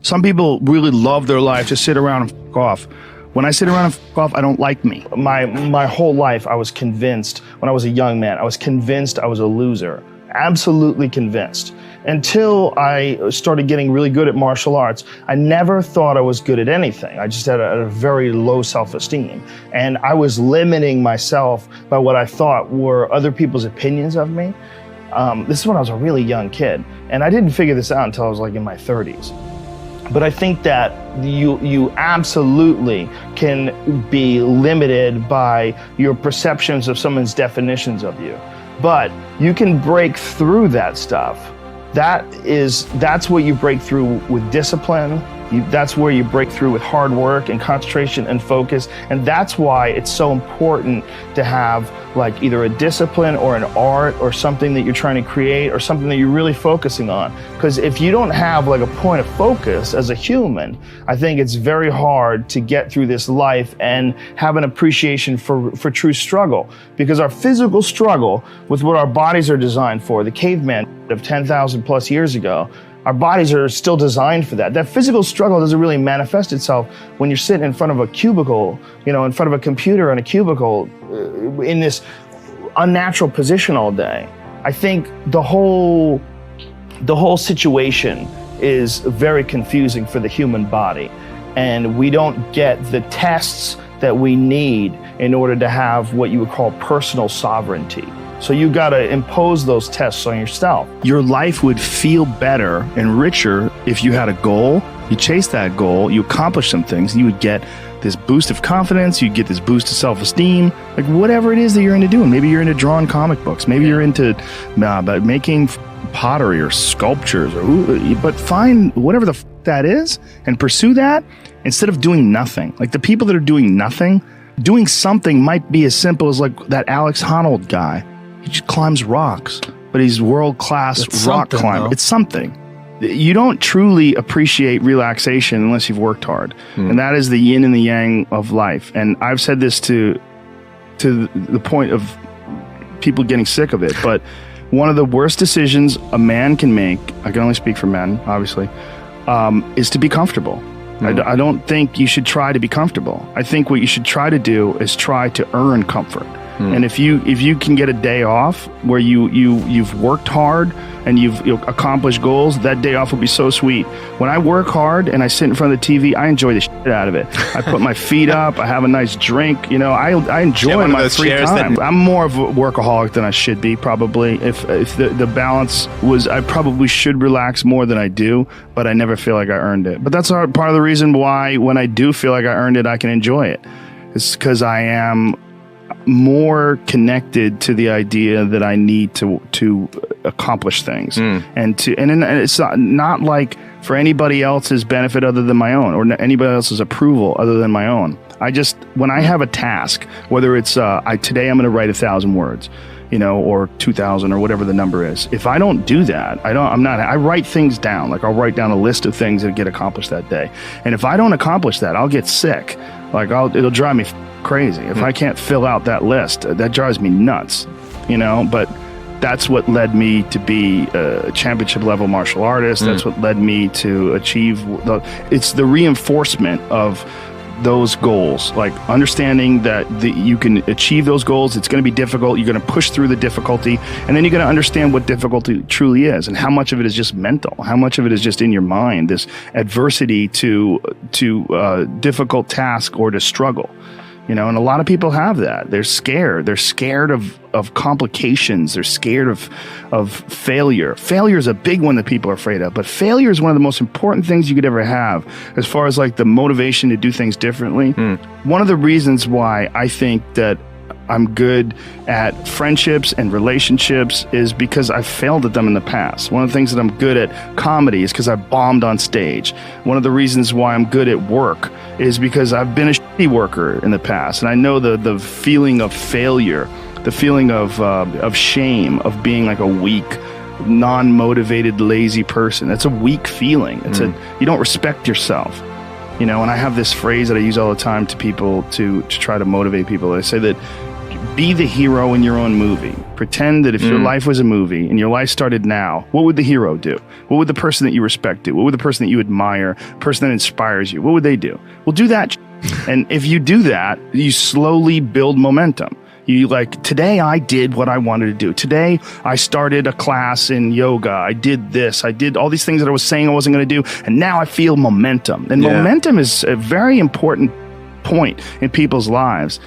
Some people really love their life to sit around and f*** off. When I sit around and f*** off, I don't like me. My whole life, I was convinced, when I was a young man, I was convinced I was a loser. Absolutely convinced. Until I started getting really good at martial arts, I never thought I was good at anything. I just had a very low self-esteem. And I was limiting myself by what I thought were other people's opinions of me. This is when I was a really young kid. And I didn't figure this out until I was like in my 30s. But I think that you absolutely can be limited by your perceptions of someone's definitions of you. But you can break through that stuff. That's what you break through with discipline. That's where you break through with hard work and concentration and focus. And that's why it's so important to have like either a discipline or an art or something that you're trying to create or something that you're really focusing on. Because if you don't have like a point of focus as a human, I think it's very hard to get through this life and have an appreciation for true struggle. Because our physical struggle with what our bodies are designed for, the caveman of 10,000 plus years ago, our bodies are still designed for that. That physical struggle doesn't really manifest itself when you're sitting in front of a cubicle, in front of a computer in a cubicle, in this unnatural position all day. I think the whole situation is very confusing for the human body. And we don't get the tests that we need in order to have what you would call personal sovereignty. So you gotta impose those tests on yourself. Your life would feel better and richer if you had a goal, you chase that goal, you accomplish some things, and you would get this boost of confidence, you get this boost of self-esteem, like whatever it is that you're into doing. Maybe you're into drawing comic books, maybe you're into making pottery or sculptures, but find whatever the that is and pursue that instead of doing nothing. Like the people that are doing nothing, doing something might be as simple as like that Alex Honnold guy. He just climbs rocks, but he's world-class rock climber. It's something. You don't truly appreciate relaxation unless you've worked hard. And that is the yin and the yang of life. And I've said this to the point of people getting sick of it, but one of the worst decisions a man can make, I can only speak for men, obviously, is to be comfortable. I don't think you should try to be comfortable. I think what you should try to do is try to earn comfort. And if you can get a day off where you've worked hard and you've accomplished goals, that day off will be so sweet. When I work hard and I sit in front of the TV, I enjoy the shit out of it. I put my feet up, I have a nice drink, I enjoy my free time. I'm more of a workaholic than I should be, probably. If the balance was, I probably should relax more than I do, but I never feel like I earned it. But that's part of the reason why when I do feel like I earned it, I can enjoy it. It's because I am more connected to the idea that I need to accomplish things and it's not like for anybody else's benefit other than my own or anybody else's approval other than my own. When I have a task, whether it's today I'm going to write 1,000 words, or 2,000 or whatever the number is. If I don't do that, I write things down. Like I'll write down a list of things that get accomplished that day. And if I don't accomplish that, I'll get sick. Like it'll drive me crazy. If I can't fill out that list, that drives me nuts, but that's what led me to be a championship level martial artist. That's what led me to achieve it's the reinforcement of those goals, like understanding that you can achieve those goals. It's going to be difficult. You're going to push through the difficulty, and then you're going to understand what difficulty truly is and how much of it is just mental, how much of it is just in your mind, this adversity to difficult task or to struggle. And a lot of people have that. They're scared. They're scared of complications. They're scared of failure. Failure is a big one that people are afraid of. But failure is one of the most important things you could ever have as far as like the motivation to do things differently. One of the reasons why I think that I'm good at friendships and relationships is because I've failed at them in the past. One of the things that I'm good at comedy is because I bombed on stage. One of the reasons why I'm good at work is because I've been a shitty worker in the past. And I know the feeling of failure, the feeling of shame, of being like a weak, non-motivated, lazy person. That's a weak feeling. You don't respect yourself. And I have this phrase that I use all the time to people to try to motivate people. I say that be the hero in your own movie. Pretend that if your life was a movie and your life started now, what would the hero do? What would the person that you respect do? What would the person that you admire, the person that inspires you, what would they do? Well, do that. And if you do that, you slowly build momentum. You like, today I did what I wanted to do. Today I started a class in yoga. I did this. I did all these things that I was saying I wasn't going to do. And now I feel momentum. And momentum is a very important point in people's lives.